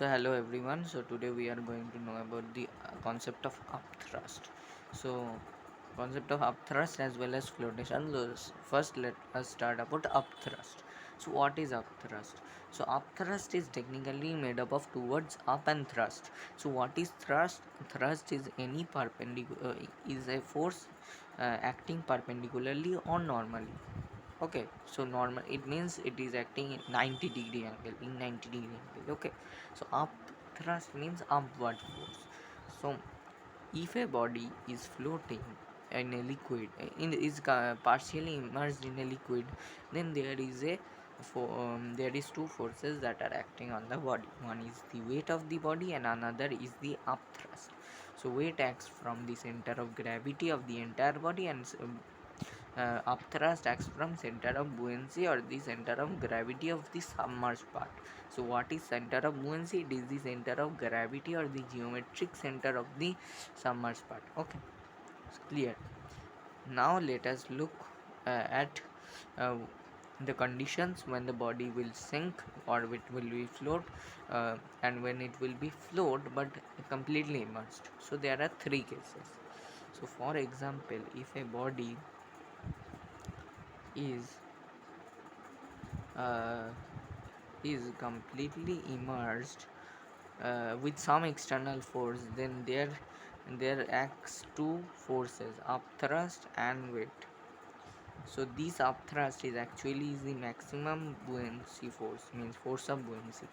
So hello everyone. So today we are going to know about the concept of upthrust. So concept of upthrust as well as flotation. First let us start about upthrust. So what is upthrust? So upthrust is technically made up of two words, up and thrust. So what is thrust? Thrust is any perpendicular is a force acting perpendicularly or normally. Okay, so normal it means it is acting in 90-degree angle, in 90-degree angle. Okay, so up thrust means upward force. So if a body is floating in a liquid, partially immersed in a liquid, then there is two forces that are acting on the body. One is the weight of the body and another is the upthrust. So weight acts from the center of gravity of the entire body, and upthrust acts from center of buoyancy or the center of gravity of the submerged part. So what is center of buoyancy? It is the center of gravity or the geometric center of the submerged part. Okay, it's clear. Now let us look at uh, the conditions when the body will sink or it will be float, and when it will be float but completely immersed. So there are three cases. So for example, if a body is uh, is completely immersed with some external force, then there acts two forces, upthrust and weight. So this upthrust is actually is the maximum buoyancy force, means force of buoyancy,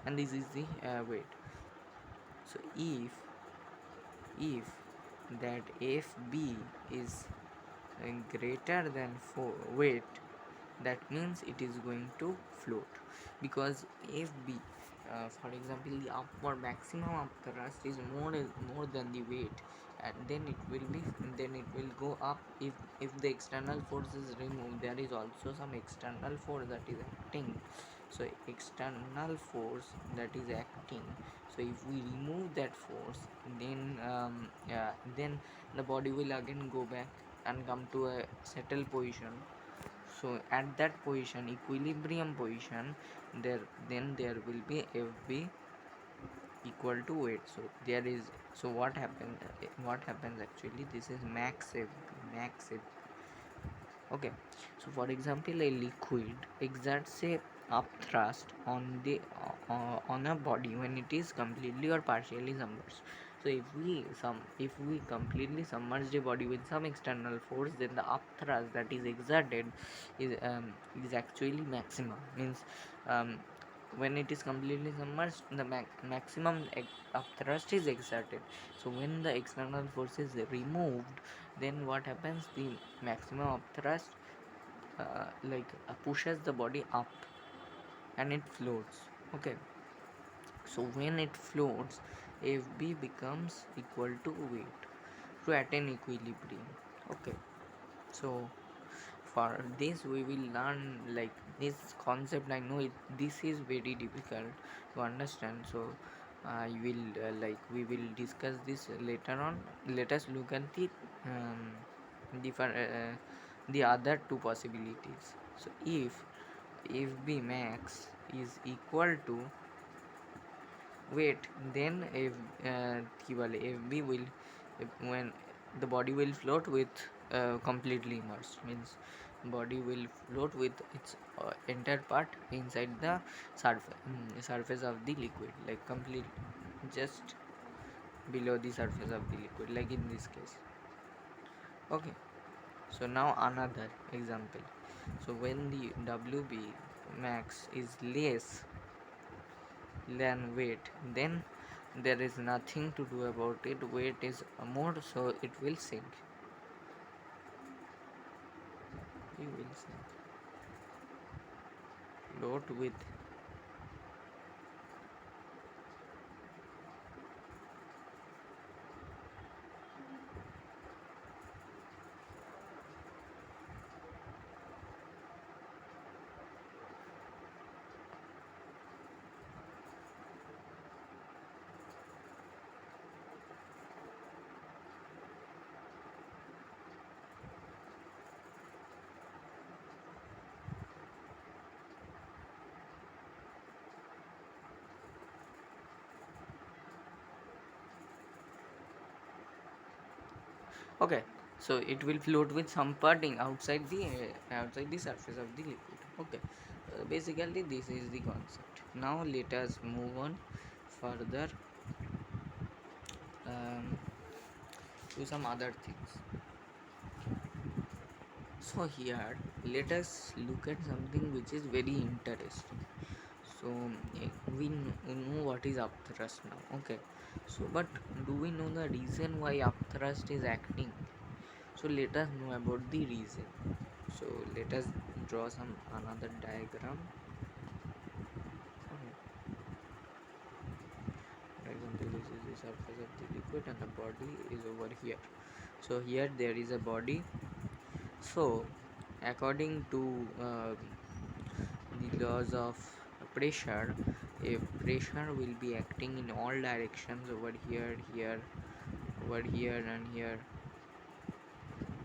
and this is the weight. So if that fb is greater than weight, that means it is going to float, because fb, for example, the upward maximum of thrust is more than the weight, and then it will go up. If the external force is removed, there is also some external force that is acting. So external force that is acting, so if we remove that force, then the body will again go back and come to a settled position. So at that position, equilibrium position, there will be fb equal to weight. So there is, so what happens actually, this is max fb. Okay, so for example, a liquid exerts a upthrust on a body when it is completely or partially submerged. So if we completely submerge the body with some external force, then the upthrust that is exerted is actually maximum. Means um, when it is completely submerged, the maximum upthrust is exerted. So when the external force is removed, then what happens, the maximum upthrust pushes the body up and it floats. Okay, so when it floats, fb becomes equal to weight to attain equilibrium. Okay, so for this we will learn like this concept. I know this is very difficult to understand, so we will discuss this later on. Let us look at different the other two possibilities. So if b max is equal to weight, then if fb will, when the body will float with completely immersed, means body will float with its entire part inside the surface of the liquid, like complete, just below the surface of the liquid, like in this case. Okay, so now another example. So when the wb max is less than weight, then there is nothing to do about it. Weight is more, so it will sink. It will sink, float with. Okay, so it will float with some parting outside the surface of the liquid. Okay, basically this is the concept. Now let us move on further um, to some other things. So here let us look at something which is very interesting. So we know what is upthrust now. Okay, so but do we know the reason why upthrust is acting? So let us know about the reason. So let us draw some another diagram. Okay. For example, this is the surface of the liquid and the body is over here. So here there is a body. So according to the laws of pressure, a pressure will be acting in all directions over here, here, over here and here,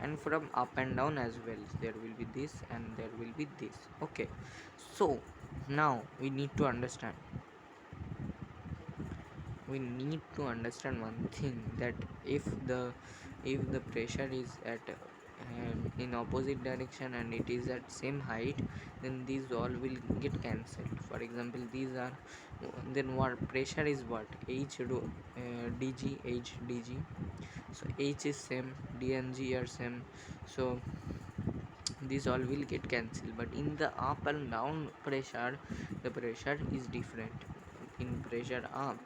and from up and down as well. There will be this and there will be this. Okay, so now we need to understand one thing, that if the pressure is at in opposite direction and it is at same height, then these all will get cancelled. For example, these are, then what pressure is, what h rho dg, h dg. So h is same, d and g are same, so these all will get cancelled. But in the up and down pressure, the pressure is different. In pressure up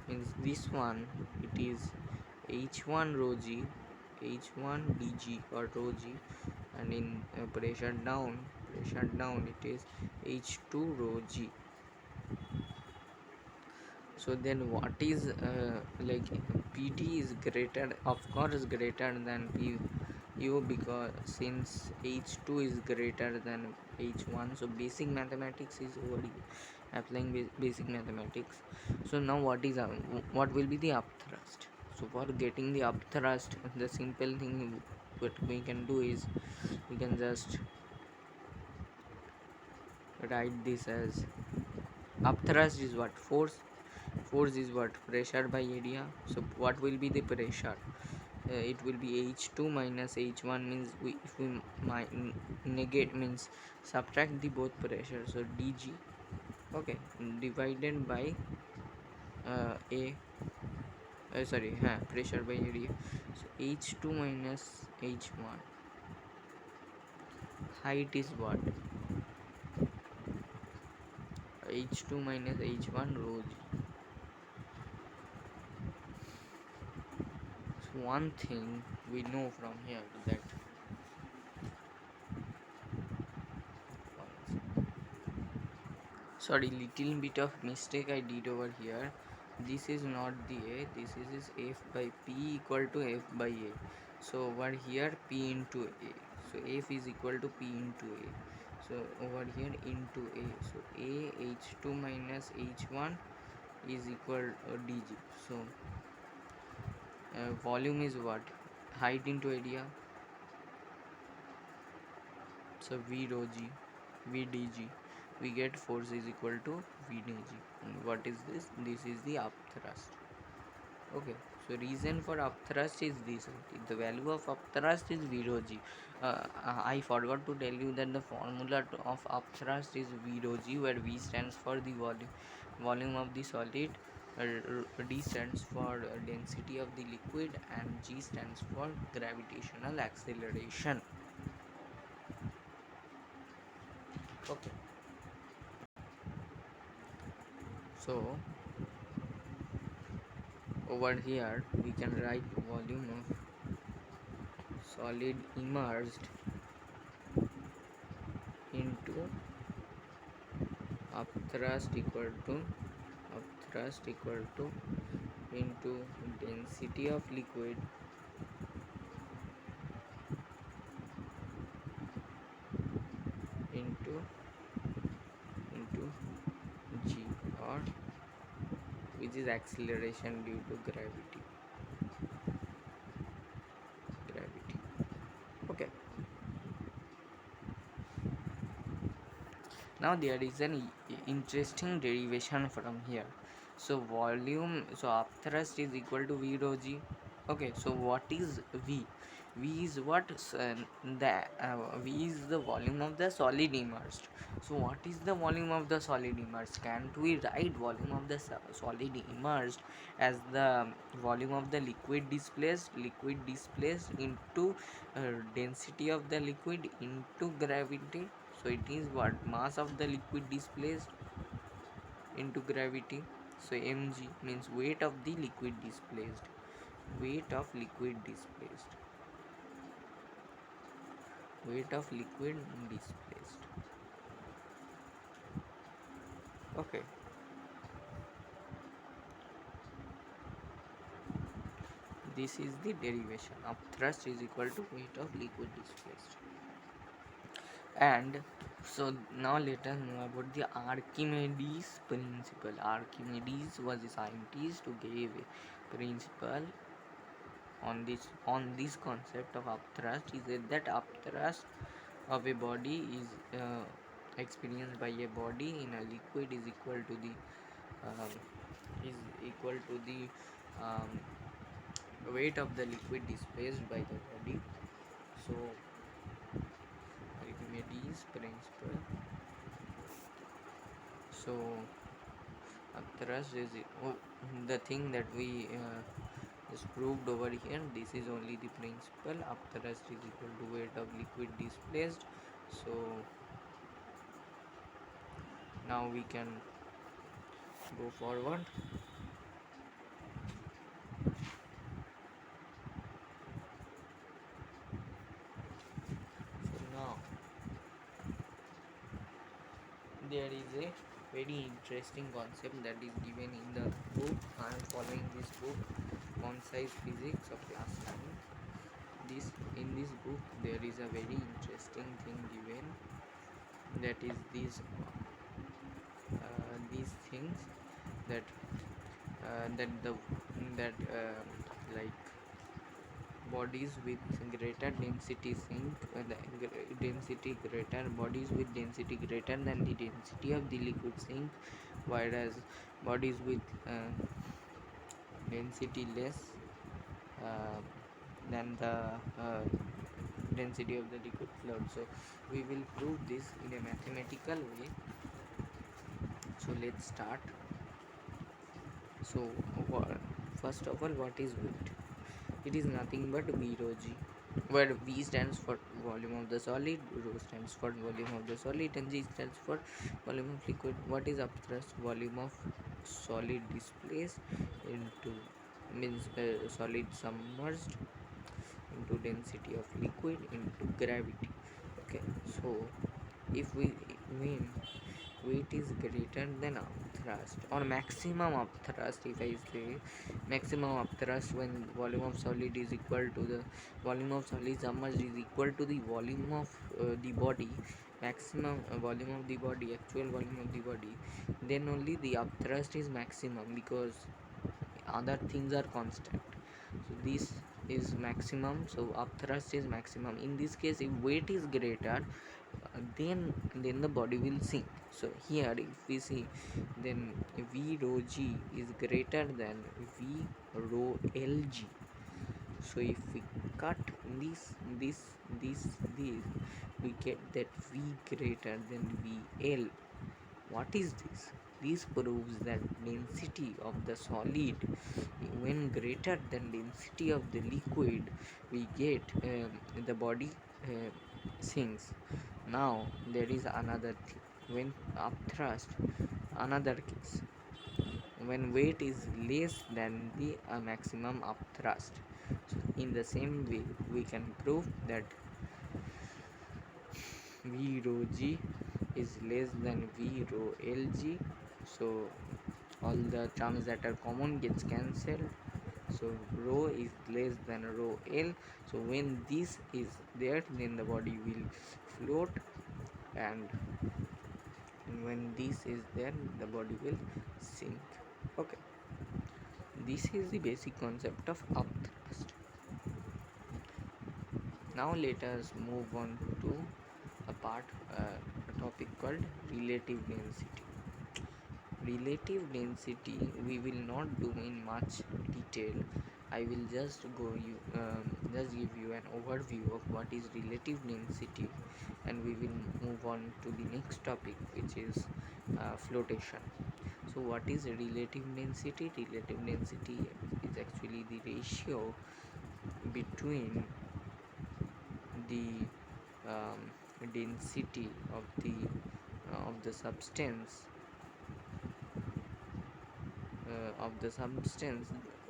means this one, it is h1 rho g, h1 dg or rho g, and in pressure down it is h2 rho g. So then what is like pt is greater, of course greater than pu, because since h2 is greater than h1, so basic mathematics is over here, applying basic mathematics. So now what will be the upthrust? So for getting the upthrust, the simple thing what we can do is we can just write this as upthrust is what, force is what, pressure by area. So what will be the pressure? It will be h2 minus h1, means if we negate, means subtract the both pressure, so dg, okay, divided by a sorry, pressure by area. So h2 minus h1, height is what, h2 minus h1 rho g. So one thing we know from here, that sorry, little bit of mistake I did over here. This is not the a, this is f by p equal to f by a. So over here p into a, so f is equal to p into a, so over here into a, so a h2 minus h1 is equal dg. So volume is what, height into area, so v rho g, v dg, we get force is equal to v dg. And what is this? This is the upthrust. Okay, so reason for upthrust is this only. The value of upthrust is v rho g. I forgot to tell you that the formula of upthrust is v rho g, where v stands for the volume of the solid, d stands for density of the liquid, and g stands for gravitational acceleration. Okay, so over here we can write volume of solid immersed into upthrust equal to into density of liquid into g, or which is acceleration due to gravity. Okay, now there is an interesting derivation from here. So volume, so upthrust is equal to v rho g, Okay, so what is V? V is what the V is the volume of the solid immersed. So what is the volume of the solid immersed? Can't we write volume of the solid immersed as the volume of the liquid displaced into density of the liquid into gravity? So it is what mass of the liquid displaced into gravity. So mg means weight of the liquid displaced, weight of liquid displaced, weight of liquid displaced. Okay, this is the derivation of thrust is equal to weight of liquid displaced. And so now let us know about the Archimedes principle. Archimedes was a scientist who gave a principle on this concept of upthrust. He said that upthrust of a body experienced by a body in a liquid is equal to the um, um, weight of the liquid displaced by the body. So Archimedes principle. So thrust is the thing that we is proved over here. This is only the principle. Thrust is equal to weight of liquid displaced. So now we can go forward. So now there is a very interesting concept that is given in the book. I am following this book, Concise Physics of Class 9. In this book there is a very interesting thing given, that is these things that that the that like bodies with greater density sink density greater bodies with density greater than the density of the liquid sink, whereas bodies with density less uh, than the uh, density of the liquid float. So we will prove this in a mathematical way. So let's start. So first of all, what is weight? It is nothing but V rho g, where V stands for volume of the solid, rho stands for volume of the solid, and G stands for volume of liquid. What is upthrust? Volume of solid displaced into means solid submerged into density of liquid into gravity. Okay, so if we mean weight is greater than upthrust or maximum upthrust, if I say maximum upthrust when volume of solid is equal to the volume of solid submerged is equal to the volume of the body, maximum volume of the body, actual volume of the body, then only the upthrust is maximum, because other things are constant. So this is maximum, so upthrust is maximum. In this case, if weight is greater, then the body will sink. So here if we see, then V rho g is greater than V rho lg. So if we cut this, we get that V greater than VL. What is this? This proves that density of the solid, when greater than density of the liquid, we get the body sinks. Now there is another thing. When upthrust, another case, when weight is less than the maximum upthrust. So in the same way, we can prove that V rho g is less than V rho lg. So all the terms that are common gets cancelled. So rho is less than rho l. So when this is there, then the body will float, and when this is there, the body will sink. Okay, this is the basic concept of upthrust. Now let us move on to a topic called relative density. Relative density we will not do in much detail, I will just give you an overview of what is relative density, and we will move on to the next topic, which is flotation. So, what is relative density? Relative density is actually the ratio between the density of the substance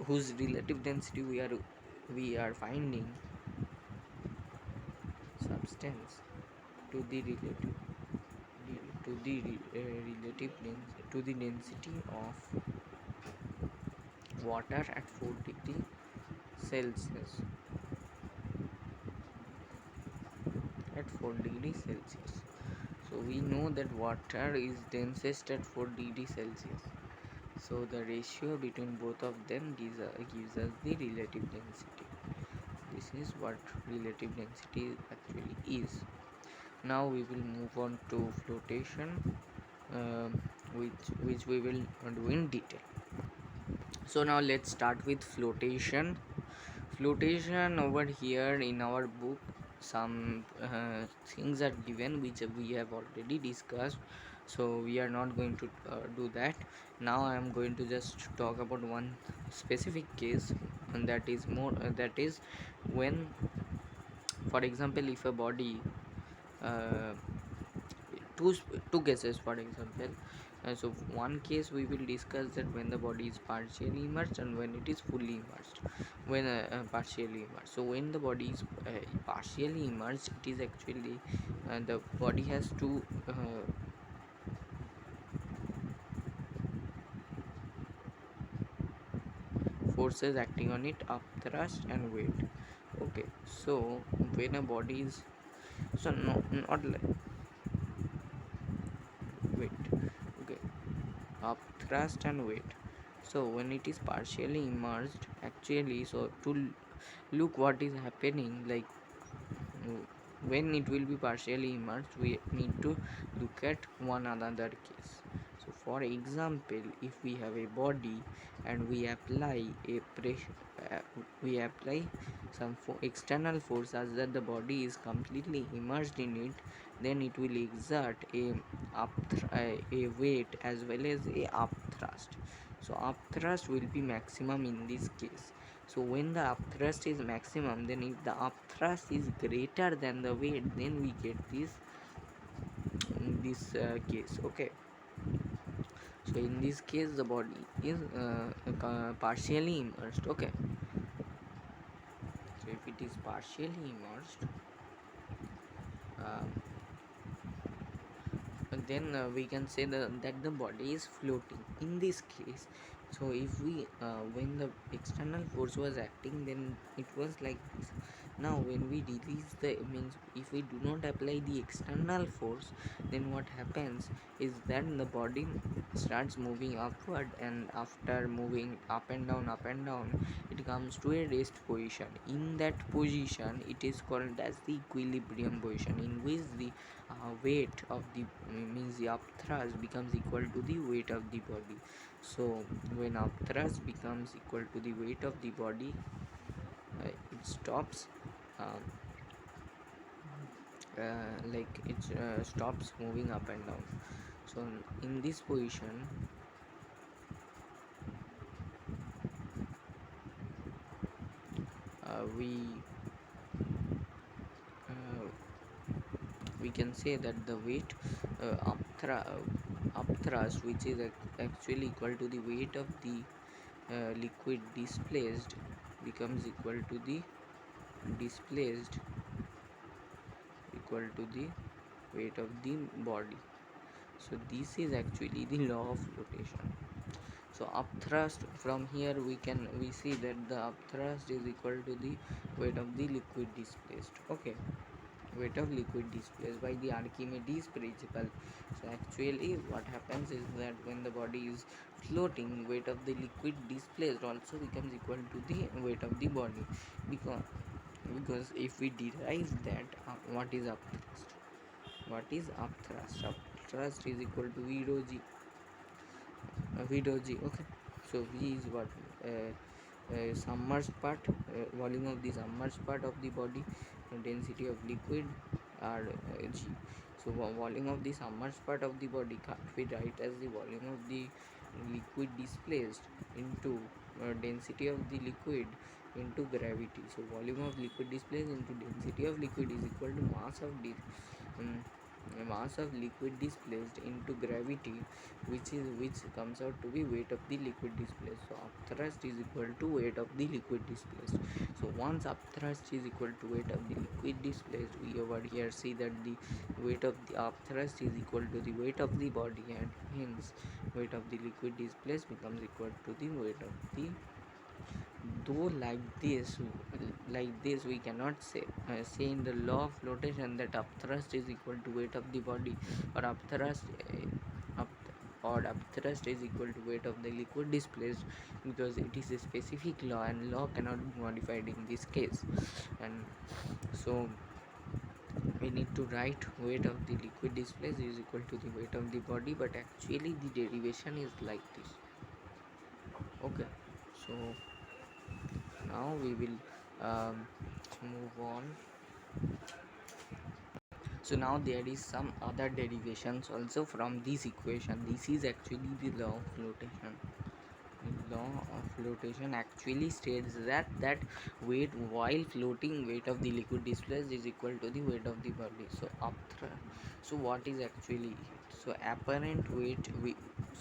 whose relative density we are finding substance to the density of water at 4 degrees Celsius. At 4 degrees Celsius. So we know that water is densest at 4 degrees Celsius. So the ratio between both of them gives us the relative density. This is what relative density actually is. Now we will move on to flotation, which we will do in detail. So now let's start with flotation. Flotation over here in our book, some things are given which we have already discussed, so we are not going to do that. Now I am going to just talk about one specific case, and that is when, for example, if a body uh, two cases, for example. So one case we will discuss that when the body is partially immersed and when it is fully immersed. When partially immersed, so when the body is partially immersed, it is actually the body has two forces acting on it: upthrust and weight. Okay, so when a body is, so no, not like weight. Okay, upthrust and weight. So when it is partially immersed, actually, so to look what is happening, like when it will be partially immersed, we need to look at one another case. So for example, if we have a body and we apply a pressure, we apply some external force such that the body is completely immersed in it, then it will exert a weight as well as a upthrust. So upthrust will be maximum in this case. So when the upthrust is maximum, then if the upthrust is greater than the weight, then we get this case. Okay, so in this case the body is partially immersed. Okay, so if it is partially immersed, uh, then we can say that the body is floating in this case. So if we when the external force was acting, then it was like this. Now when we release the means, if we do not apply the external force, then what happens is that the body starts moving upward, and after moving up and down, it comes to a rest position. In that position, it is called as the equilibrium position, in which the weight of the means the upthrust becomes equal to the weight of the body. So when upthrust becomes equal to the weight of the body, it stops um, it stops moving up and down. So in this position, we uh, we can say that the weight upthrust, which is actually equal to the weight of the liquid displaced, becomes displaced equal to the weight of the body. So this is actually the law of flotation. So upthrust, from here we see that the upthrust is equal to the weight of the liquid displaced. Okay, weight of liquid displaced by the Archimedes principle. So actually what happens is that when the body is floating, weight of the liquid displaced also becomes equal to the weight of the body, because if we derive that, what is upthrust? What is upthrust? Upthrust is equal to V rho g. V rho g. Okay. So V is what? submerged part, volume of the submerged part of the body, density of liquid are g. So volume of the submerged part of the body can't be write as the volume of the liquid displaced into density of the liquid into gravity. So volume of liquid displaced into density of liquid is equal to um, mass of liquid displaced into gravity, which comes out to be weight of the liquid displaced. So upthrust is equal to weight of the liquid displaced. So once upthrust is equal to weight of the liquid displaced, we over here see that the weight of the upthrust is equal to the weight of the body, and hence weight of the liquid displaced becomes equal to the weight of the. Though like this we cannot say in the law of flotation that upthrust is equal to weight of the body, or upthrust is equal to weight of the liquid displaced, because it is a specific law and law cannot be modified in this case. And so we need to write weight of the liquid displaced is equal to the weight of the body, but actually the derivation is like this. Okay, so now we will move on. So now there is some other derivations also from this equation. This is actually the law of flotation. The law of flotation actually states that weight while floating, weight of the liquid displaced is equal to the weight of the body. So what is actually it? So apparent weight,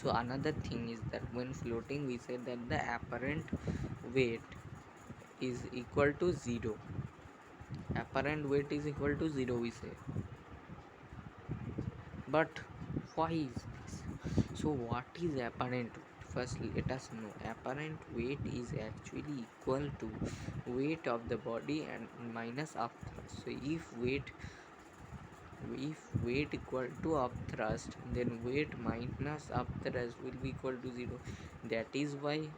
so another thing is that when floating we say that the apparent weight is equal to 0. Apparent weight is equal to 0 we say. But why is this? So what is apparent weight? First let us know apparent weight is actually equal to weight of the body and minus upthrust. So if weight equal to upthrust, then weight minus upthrust will be equal to 0. That is why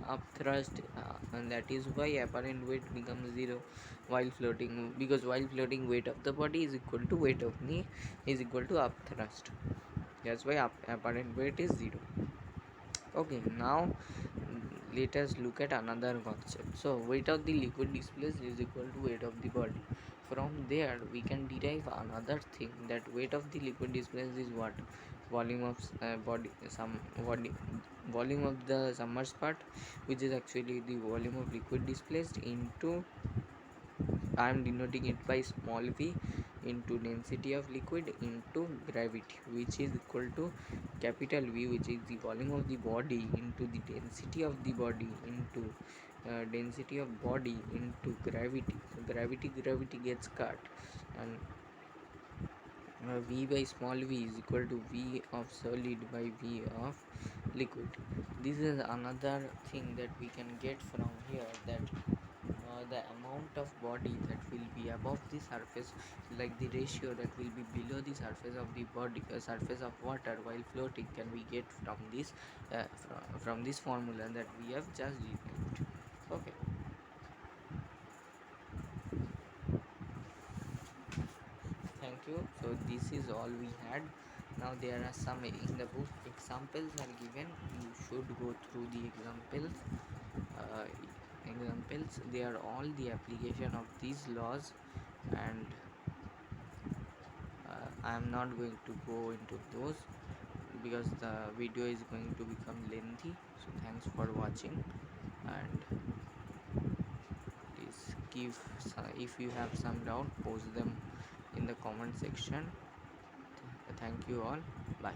and that is why apparent weight becomes 0 while floating, because while floating weight of the body is equal to weight of me is equal to upthrust. That's why apparent weight is 0. Okay, now let us look at another concept. So weight of the liquid displaced is equal to weight of the body. From there we can derive another thing, that weight of the liquid displaced is what? Volume of volume of the submerged part, which is actually the volume of liquid displaced into, I am denoting it by small v, into density of liquid into gravity, which is equal to capital V, which is the volume of the body into the density of the body into density of body into gravity. So gravity gets cut, and V by small v is equal to V of solid by V of liquid. This is another thing that we can get from here, that the amount of body that will be above the surface, like the ratio that will be below the surface of the body, surface of water while floating, can we get from this from this formula that we have just derived. Okay, thank you. So this is all we had. Now there are some in the book examples are given. You should go through the uh, examples. They are all the application of these laws, and I am not going to go into those because the video is going to become lengthy. So thanks for watching, and please if you have some doubt, post them in the comment section. Thank you all. Bye.